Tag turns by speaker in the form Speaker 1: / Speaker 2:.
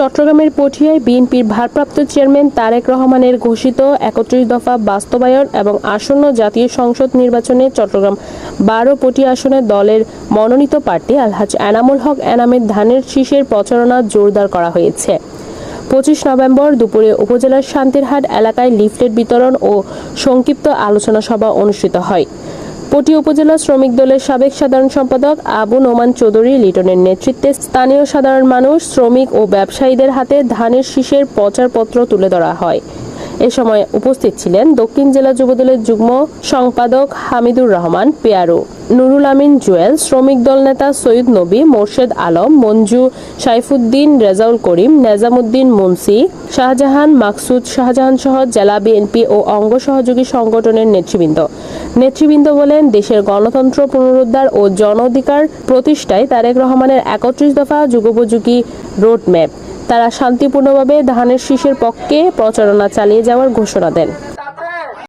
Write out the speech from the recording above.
Speaker 1: চট্টগ্রামের পটিয়ায় বিএনপির ভারপ্রাপ্ত চেয়ারম্যান তারেক রহমানের ঘোষিত ৩১ দফা বাস্তবায়ন এবং আসন্ন জাতীয় সংসদ নির্বাচনে চট্টগ্রাম ১২ পটিয়া আসনে দলের মনোনীত প্রার্থী আলহাজ এনামুল হক এনামের ধানের শীষের প্রচারণা জোরদার করা হয়েছে। ২৫ নভেম্বর দুপুরে উপজেলার শান্তিরহাট এলাকায় লিফলেট বিতরণ ও সংক্ষিপ্ত আলোচনা সভা অনুষ্ঠিত হয়। পটিয়া উপজেলা শ্রমিক দলের সাবেক সাধারণ সম্পাদক আবু নোমান চৌধুরী লিটনের নেতৃত্বে স্থানীয় সাধারণ মানুষ, শ্রমিক ও ব্যবসায়ীদের হাতে ধানের শীষের প্রচারপত্র তুলে ধরা হয়। এ সময় উপস্থিত ছিলেন দক্ষিণ জেলা যুবদলের যুগ্ম সম্পাদক হামিদুর রহমান পেয়ারু, নুরুল আমিন জুয়েল, শ্রমিক দল নেতা সৈয়দ নবী, মোর্শেদ আলম, মঞ্জু, সাইফুদ্দিন, রেজাউল করিম, নেজামুদ্দিন মুন্সি, শাহজাহান, মাকসুদ শাহজাহান সহ জেলা বিএনপি ও অঙ্গ সহযোগী সংগঠনের নেতৃবৃন্দ বলেন, দেশের গণতন্ত্র পুনরুদ্ধার ও জন অধিকার প্রতিষ্ঠায় তারেক রহমানের ৩১ দফা যুগোপযোগী রোডম্যাপ। তারা শান্তিপূর্ণভাবে ধানের শীষের পক্ষে প্রচারণা চালিয়ে যাওয়ার ঘোষণা দেন।